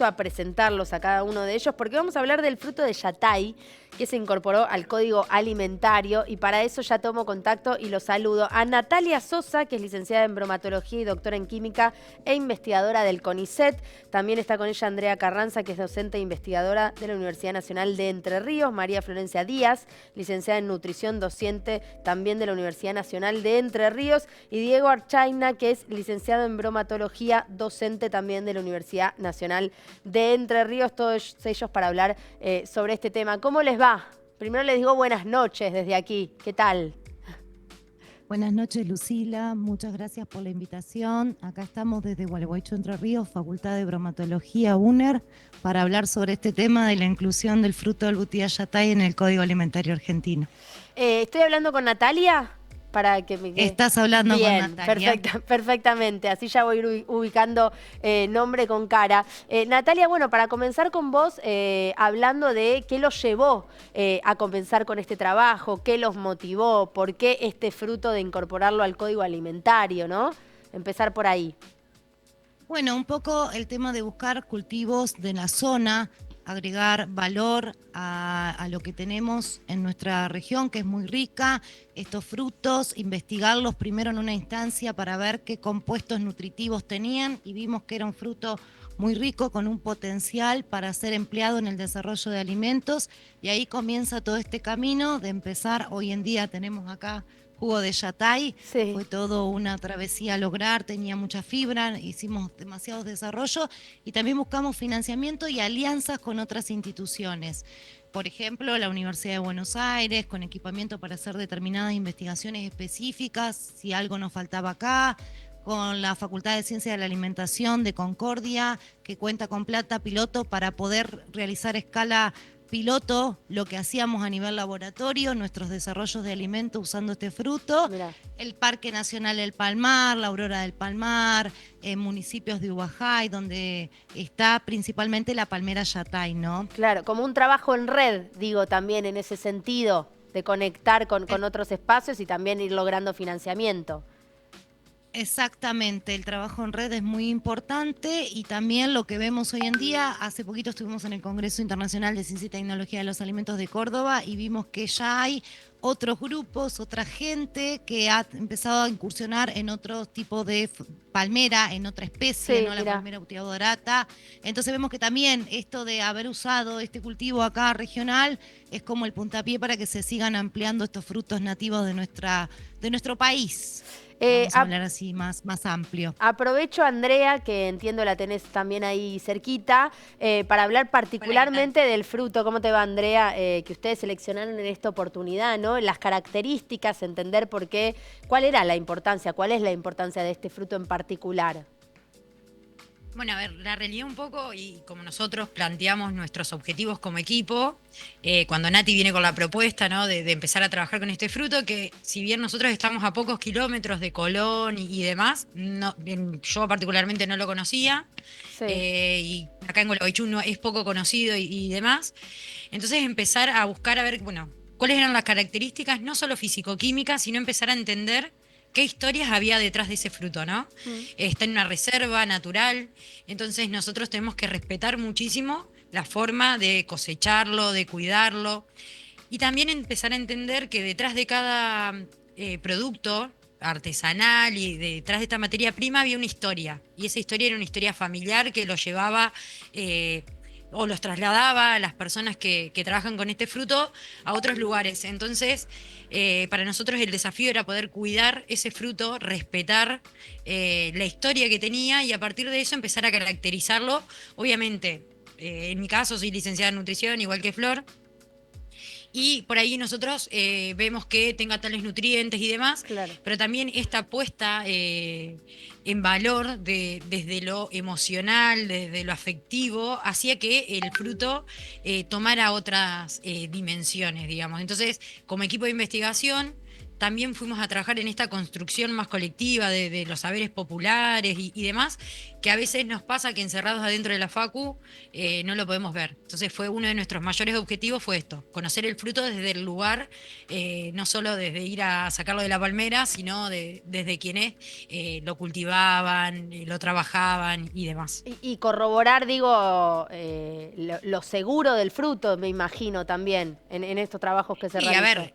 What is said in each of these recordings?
a presentarlos a cada uno de ellos porque vamos a hablar del fruto de yatay que se incorporó al Código Alimentario y para eso ya tomo contacto y lo saludo a Natalia Sosa, que es licenciada en bromatología y doctora en química e investigadora del CONICET. También está con ella Andrea Carranza, que es docente e investigadora de la Universidad Nacional de Entre Ríos. María Florencia Díaz, licenciada en nutrición, docente también de la Universidad Nacional de Entre Ríos. Y Diego Archaina, que es licenciado en bromatología, docente también de la Universidad Nacional de Entre Ríos, todos ellos para hablar sobre este tema. ¿Cómo les va? Primero les digo buenas noches desde aquí. ¿Qué tal? Buenas noches, Lucila. Muchas gracias por la invitación. Acá estamos desde Gualeguaychú, Entre Ríos, Facultad de Bromatología UNER, para hablar sobre este tema de la inclusión del fruto del butía yatay en el Código Alimentario Argentino. Estoy hablando con Natalia para que me quede. Estás hablando con Bien, Natalia. perfectamente. Así ya voy a ir ubicando nombre con cara. Natalia, bueno, para comenzar con vos, hablando de qué los llevó a comenzar con este trabajo, qué los motivó, por qué este fruto de incorporarlo al Código Alimentario, ¿no? Empezar por ahí. Bueno, un poco el tema de buscar cultivos de la zona, agregar valor a lo que tenemos en nuestra región, que es muy rica, estos frutos, investigarlos primero en una instancia para ver qué compuestos nutritivos tenían y vimos que era un fruto muy rico con un potencial para ser empleado en el desarrollo de alimentos y ahí comienza todo este camino de empezar. Hoy en día tenemos acá jugo de yatay, Sí. fue todo una travesía a lograr, tenía mucha fibra, hicimos demasiados desarrollos y también buscamos financiamiento y alianzas con otras instituciones. Por ejemplo, la Universidad de Buenos Aires, con equipamiento para hacer determinadas investigaciones específicas, si algo nos faltaba acá, con la Facultad de Ciencia de la Alimentación de Concordia, que cuenta con plata piloto para poder realizar escala piloto lo que hacíamos a nivel laboratorio, nuestros desarrollos de alimentos usando este fruto, Mirá. el Parque Nacional del Palmar, la Aurora del Palmar, municipios de Ubajay, donde está principalmente la palmera yatay, ¿no? Claro, como un trabajo en red, digo, también en ese sentido, de conectar con otros espacios y también ir logrando financiamiento. Exactamente, el trabajo en red es muy importante y también lo que vemos hoy en día, hace poquito estuvimos en el Congreso Internacional de Ciencia y Tecnología de los Alimentos de Córdoba y vimos que ya hay otros grupos, otra gente que ha empezado a incursionar en otro tipo de palmera, en otra especie, Sí, no la mira. palmera butiadorata. Entonces vemos que también esto de haber usado este cultivo acá regional es como el puntapié para que se sigan ampliando estos frutos nativos de nuestro país. Vamos a hablar así más amplio. Aprovecho, Andrea, que entiendo la tenés también ahí cerquita, para hablar Hola, ¿qué tal? particularmente del fruto. ¿Cómo te va, Andrea? Que ustedes seleccionaron en esta oportunidad, ¿no? Las características, entender por qué, cuál era la importancia, cuál es la importancia de este fruto en particular. Bueno, a ver, la realidad un poco, y como nosotros planteamos nuestros objetivos como equipo, cuando Nati viene con la propuesta, ¿no? de empezar a trabajar con este fruto, que si bien nosotros estamos a pocos kilómetros de Colón y demás, yo particularmente no lo conocía, Sí. y acá en Gualeguaychú no, es poco conocido y demás. Entonces empezar a buscar a ver, bueno, cuáles eran las características, no solo físico-químicas, sino empezar a entender qué historias había detrás de ese fruto, ¿no? Mm. Está en una reserva natural, entonces nosotros tenemos que respetar muchísimo la forma de cosecharlo, de cuidarlo, y también empezar a entender que detrás de cada producto artesanal y detrás de esta materia prima había una historia, y esa historia era una historia familiar que lo llevaba... o los trasladaba a las personas que trabajan con este fruto a otros lugares. Entonces, para nosotros el desafío era poder cuidar ese fruto, respetar la historia que tenía y a partir de eso empezar a caracterizarlo. Obviamente, en mi caso soy licenciada en nutrición, igual que Flor, y por ahí nosotros vemos que tenga tales nutrientes y demás, Claro. pero también esta puesta en valor desde lo emocional, desde lo afectivo, hacía que el fruto tomara otras dimensiones, digamos. Entonces, como equipo de investigación, también fuimos a trabajar en esta construcción más colectiva de los saberes populares y demás, que a veces nos pasa que encerrados adentro de la facu no lo podemos ver. Entonces fue uno de nuestros mayores objetivos fue esto, conocer el fruto desde el lugar, no solo desde ir a sacarlo de la palmera, sino desde quienes lo cultivaban, lo trabajaban y demás. Y corroborar, digo, lo seguro del fruto, me imagino también, en estos trabajos que se Y a realizan. ver,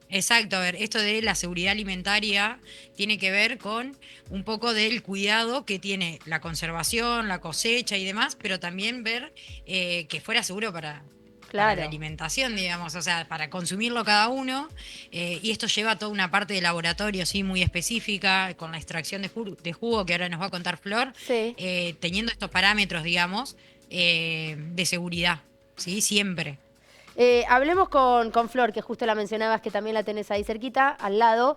exacto, a ver, esto de la seguridad alimentaria tiene que ver con un poco del cuidado que tiene la conservación, la cosecha y demás, pero también ver que fuera seguro para la Claro. alimentación, digamos, o sea, para consumirlo cada uno. Y esto lleva toda una parte de laboratorio, sí, muy específica, con la extracción de jugo que ahora nos va a contar Flor, Sí. teniendo estos parámetros, digamos, de seguridad, ¿sí? Siempre. Hablemos con Flor, que justo la mencionabas, que también la tenés ahí cerquita, al lado,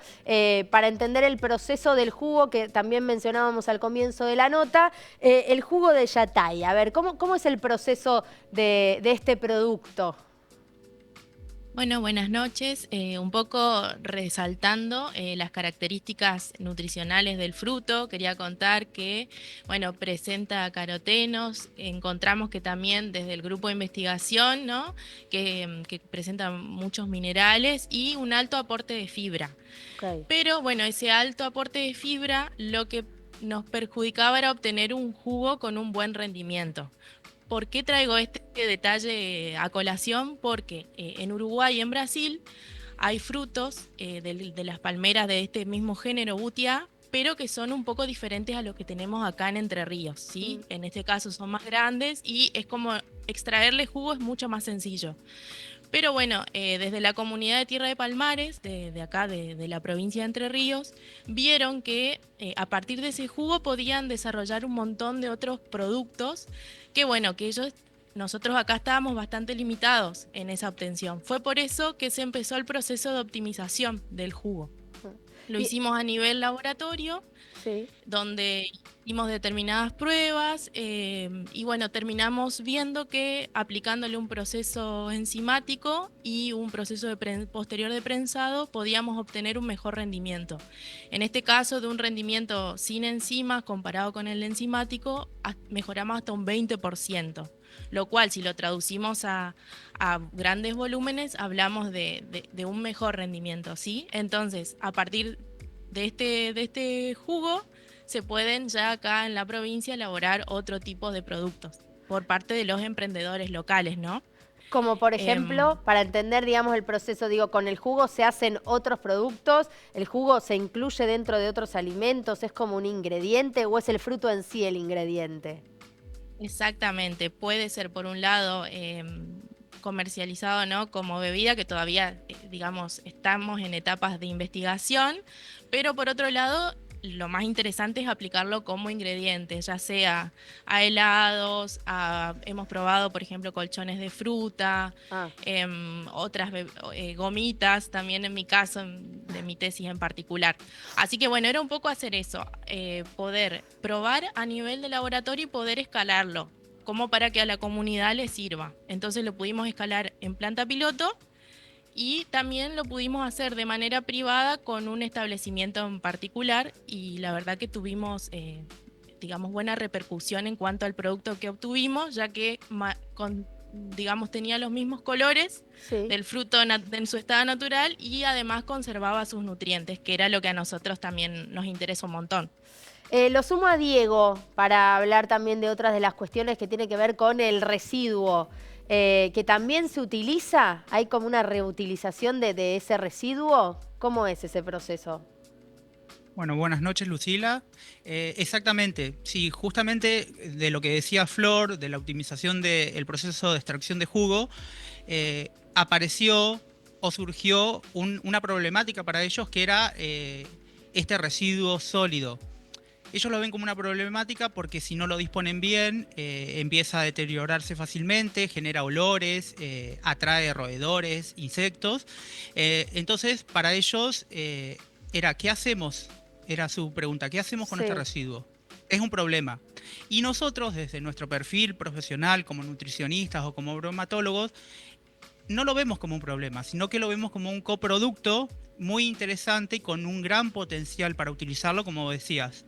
para entender el proceso del jugo que también mencionábamos al comienzo de la nota, el jugo de Yatay. A ver, ¿cómo es el proceso de este producto? Bueno, buenas noches. Un poco resaltando las características nutricionales del fruto, quería contar que, bueno, presenta carotenos. Encontramos que también desde el grupo de investigación, ¿no? que presenta muchos minerales y un alto aporte de fibra. Okay. Pero bueno, ese alto aporte de fibra lo que nos perjudicaba era obtener un jugo con un buen rendimiento. ¿Por qué traigo este detalle a colación? Porque en Uruguay y en Brasil hay frutos de las palmeras de este mismo género, Butia, pero que son un poco diferentes a los que tenemos acá en Entre Ríos, ¿sí? En este caso son más grandes y es como extraerle jugo es mucho más sencillo. Pero bueno, desde la comunidad de Tierra de Palmares, de acá, de la provincia de Entre Ríos, vieron que a partir de ese jugo podían desarrollar un montón de otros productos que bueno, que nosotros acá estábamos bastante limitados en esa obtención. Fue por eso que se empezó el proceso de optimización del jugo. Lo hicimos a nivel laboratorio, Sí. donde hicimos determinadas pruebas y bueno, terminamos viendo que aplicándole un proceso enzimático y un proceso posterior de prensado podíamos obtener un mejor rendimiento. En este caso, de un rendimiento sin enzimas comparado con el enzimático, mejoramos hasta un 20%. Lo cual, si lo traducimos a grandes volúmenes, hablamos de un mejor rendimiento, ¿sí? Entonces, a partir de este jugo, se pueden ya acá en la provincia elaborar otro tipo de productos por parte de los emprendedores locales, ¿no? Como por ejemplo, para entender, digamos, el proceso, digo, con el jugo se hacen otros productos, el jugo se incluye dentro de otros alimentos, ¿es como un ingrediente o es el fruto en sí el ingrediente? Exactamente, puede ser por un lado comercializado, ¿no? Como bebida, que todavía, digamos, estamos en etapas de investigación, pero por otro lado, lo más interesante es aplicarlo como ingrediente, ya sea a helados, hemos probado, por ejemplo, colchones de fruta, otras gomitas, también en mi caso, de mi tesis en particular. Así que bueno, era un poco hacer eso, poder probar a nivel de laboratorio y poder escalarlo, como para que a la comunidad le sirva. Entonces lo pudimos escalar en planta piloto y también lo pudimos hacer de manera privada con un establecimiento en particular y la verdad que tuvimos, digamos, buena repercusión en cuanto al producto que obtuvimos, ya que digamos, tenía los mismos colores del fruto en su estado natural y además conservaba sus nutrientes, que era lo que a nosotros también nos interesa un montón. Lo sumo a Diego para hablar también de otras de las cuestiones que tienen que ver con el residuo, que también se utiliza. ¿Hay como una reutilización de ese residuo? ¿Cómo es ese proceso? Bueno, buenas noches, Lucila. Exactamente, sí, justamente de lo que decía Flor, de la optimización del proceso de extracción de jugo, apareció o surgió una problemática para ellos que era este residuo sólido. Ellos lo ven como una problemática porque si no lo disponen bien, empieza a deteriorarse fácilmente, genera olores, atrae roedores, insectos. Entonces, para ellos era, ¿qué hacemos? Era su pregunta, ¿qué hacemos con este residuo? Es un problema. Y nosotros, desde nuestro perfil profesional, como nutricionistas o como bromatólogos, no lo vemos como un problema, sino que lo vemos como un coproducto muy interesante y con un gran potencial para utilizarlo, como decías.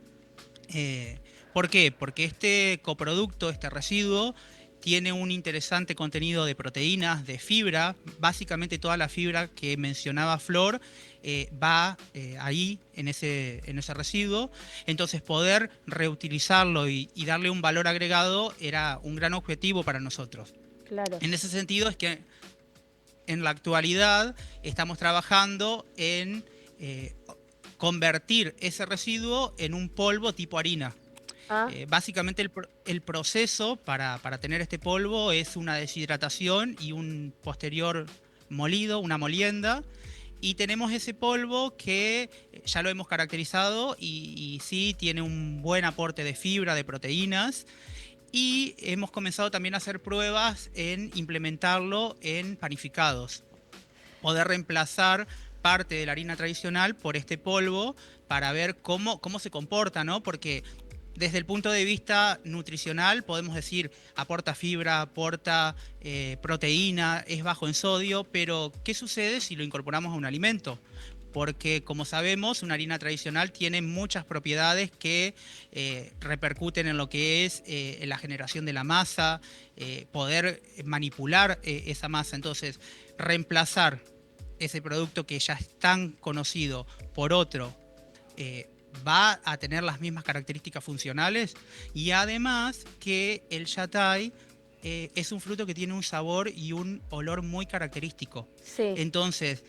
¿Por qué? Porque este coproducto, este residuo, tiene un interesante contenido de proteínas, de fibra. Básicamente toda la fibra que mencionaba Flor va ahí, en ese residuo. Entonces poder reutilizarlo y darle un valor agregado era un gran objetivo para nosotros. Claro. En ese sentido es que en la actualidad estamos trabajando en convertir ese residuo en un polvo tipo harina. Básicamente el proceso para tener este polvo es una deshidratación y un posterior molido, una molienda. Y tenemos ese polvo que ya lo hemos caracterizado y sí tiene un buen aporte de fibra, de proteínas. Y hemos comenzado también a hacer pruebas en implementarlo en panificados. Poder reemplazar parte de la harina tradicional por este polvo para ver cómo se comporta, ¿no? Porque desde el punto de vista nutricional podemos decir aporta fibra, aporta proteína, es bajo en sodio, pero ¿qué sucede si lo incorporamos a un alimento? Porque como sabemos, una harina tradicional tiene muchas propiedades que repercuten en lo que es en la generación de la masa, poder manipular esa masa. Entonces, reemplazar ese producto que ya es tan conocido por otro, va a tener las mismas características funcionales, y además que el yatay es un fruto que tiene un sabor y un olor muy característico. Sí. Entonces,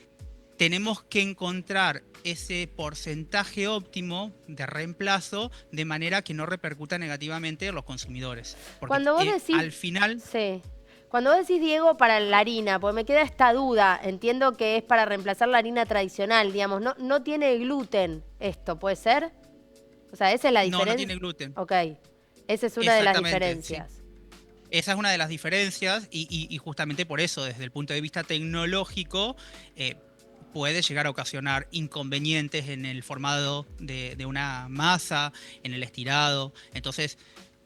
tenemos que encontrar ese porcentaje óptimo de reemplazo de manera que no repercuta negativamente en los consumidores. Porque Cuando vos decís, al final... Sí. Cuando vos decís, Diego, para la harina, porque me queda esta duda, entiendo que es para reemplazar la harina tradicional, digamos, no tiene gluten esto, ¿puede ser? O sea, esa es la diferencia. No tiene gluten. Ok, esa es una de las Exactamente, diferencias. sí. Esa es una de las diferencias y justamente por eso, desde el punto de vista tecnológico, puede llegar a ocasionar inconvenientes en el formado de una masa, en el estirado. Entonces,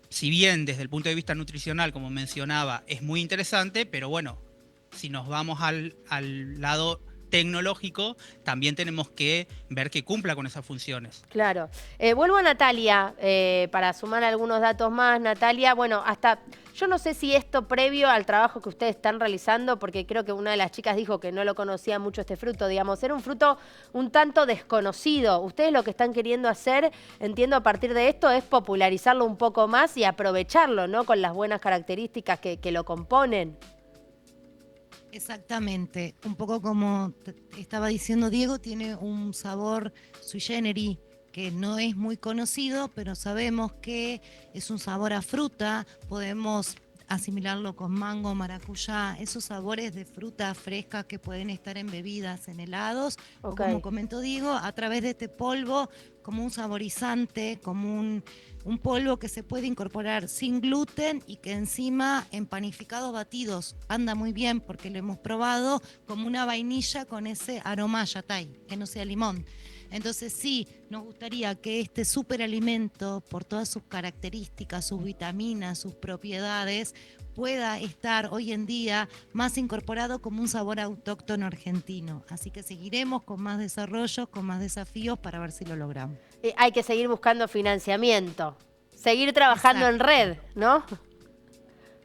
si bien desde el punto de vista nutricional, como mencionaba, es muy interesante, pero bueno, si nos vamos al lado tecnológico, también tenemos que ver que cumpla con esas funciones. Claro. Vuelvo a Natalia para sumar algunos datos más. Natalia, bueno, yo no sé si esto previo al trabajo que ustedes están realizando, porque creo que una de las chicas dijo que no lo conocía mucho este fruto, digamos, era un fruto un tanto desconocido. Ustedes lo que están queriendo hacer, entiendo a partir de esto, es popularizarlo un poco más y aprovecharlo, ¿no? Con las buenas características que lo componen. Exactamente, un poco como estaba diciendo Diego, tiene un sabor sui generis que no es muy conocido, pero sabemos que es un sabor a fruta, podemos asimilarlo con mango, maracuyá, esos sabores de fruta fresca que pueden estar en bebidas, en helados, o como comentó Diego, a través de este polvo, como un saborizante, como un polvo que se puede incorporar sin gluten y que encima en panificados batidos anda muy bien porque lo hemos probado, como una vainilla con ese aroma yatay, que no sea limón. Entonces sí, nos gustaría que este superalimento, por todas sus características, sus vitaminas, sus propiedades, pueda estar hoy en día más incorporado como un sabor autóctono argentino. Así que seguiremos con más desarrollos, con más desafíos para ver si lo logramos. Hay que seguir buscando financiamiento, seguir trabajando en red, ¿no?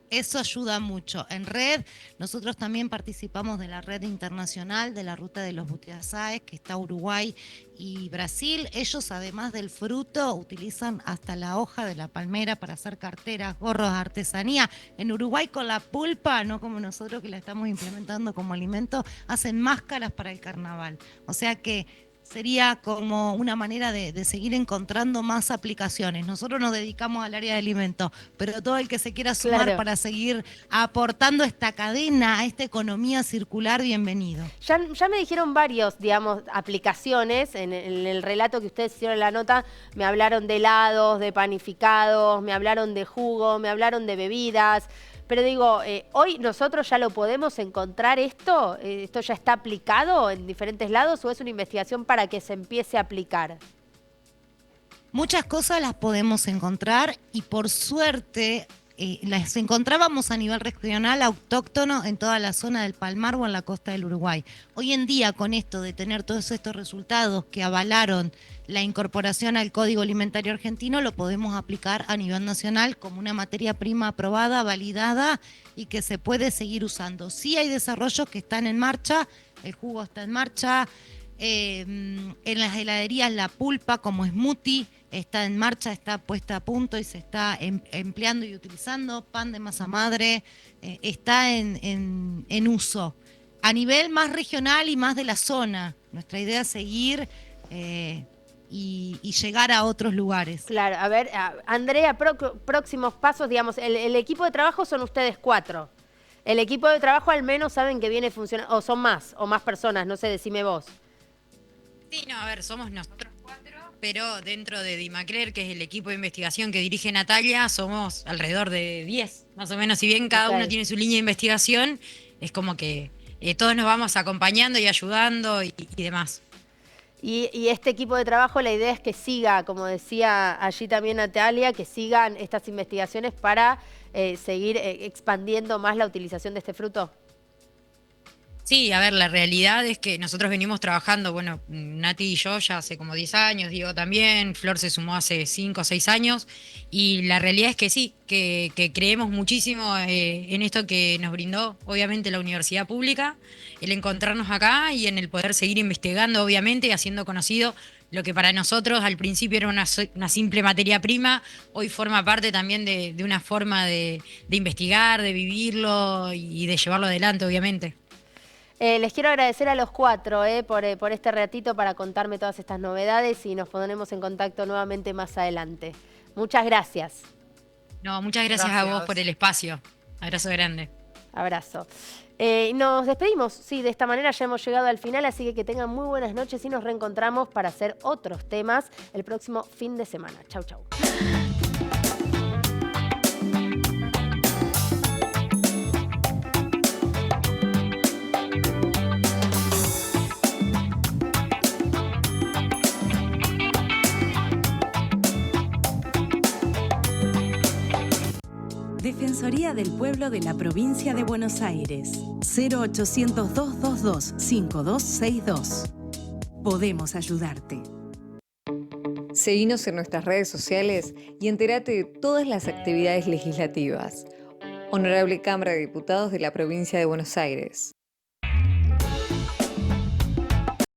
Eso ayuda mucho. En red, nosotros también participamos de la red internacional de la ruta de los butiazáes, que está Uruguay y Brasil. Ellos, además del fruto, utilizan hasta la hoja de la palmera para hacer carteras, gorros, artesanía. En Uruguay, con la pulpa, no como nosotros que la estamos implementando como alimento, hacen máscaras para el carnaval. O sea que sería como una manera de seguir encontrando más aplicaciones. Nosotros nos dedicamos al área de alimentos, pero todo el que se quiera sumar para seguir aportando esta cadena, a esta economía circular, bienvenido. Ya me dijeron varios, digamos, aplicaciones. En el relato que ustedes hicieron en la nota, me hablaron de helados, de panificados, me hablaron de jugo, me hablaron de bebidas. Pero digo, ¿hoy nosotros ya lo podemos encontrar esto? ¿Esto ya está aplicado en diferentes lados o es una investigación para que se empiece a aplicar? Muchas cosas las podemos encontrar y por suerte las encontrábamos a nivel regional autóctono en toda la zona del Palmar o en la costa del Uruguay. Hoy en día, con esto de tener todos estos resultados que avalaron la incorporación al Código Alimentario Argentino, lo podemos aplicar a nivel nacional como una materia prima aprobada, validada y que se puede seguir usando. Sí hay desarrollos que están en marcha, el jugo está en marcha, en las heladerías la pulpa como smoothie está en marcha, está puesta a punto y se está empleando y utilizando. Pan de masa madre está en uso. A nivel más regional y más de la zona, nuestra idea es seguir y llegar a otros lugares. Claro, a ver, Andrea, próximos pasos, digamos, el equipo de trabajo son ustedes 4. El equipo de trabajo al menos saben que viene funcionando, o son más, o más personas, no sé, decime vos. Sí, no, a ver, somos nosotros 4, pero dentro de Dimacler, que es el equipo de investigación que dirige Natalia, somos alrededor de 10, más o menos. Si bien cada uno tiene su línea de investigación, es como que todos nos vamos acompañando y ayudando y demás. Y este equipo de trabajo, la idea es que siga, como decía allí también Natalia, que sigan estas investigaciones para seguir expandiendo más la utilización de este fruto. Sí, a ver, la realidad es que nosotros venimos trabajando, bueno, Nati y yo ya hace como 10 años, Diego también, Flor se sumó hace 5 o 6 años, y la realidad es que sí, que creemos muchísimo en esto que nos brindó, obviamente, la universidad pública, el encontrarnos acá y en el poder seguir investigando, obviamente, y haciendo conocido lo que para nosotros al principio era una simple materia prima, hoy forma parte también de una forma de investigar, de vivirlo y de llevarlo adelante, obviamente. Les quiero agradecer a los 4 por este ratito para contarme todas estas novedades y nos pondremos en contacto nuevamente más adelante. Muchas gracias. No, muchas gracias a vos por el espacio. Abrazo grande. Abrazo. Nos despedimos, sí, de esta manera ya hemos llegado al final, así que tengan muy buenas noches y nos reencontramos para hacer otros temas el próximo fin de semana. Chau, chau. Defensoría del Pueblo de la Provincia de Buenos Aires. 0800-222-5262. Podemos ayudarte. Seguinos en nuestras redes sociales y entérate de todas las actividades legislativas. Honorable Cámara de Diputados de la Provincia de Buenos Aires.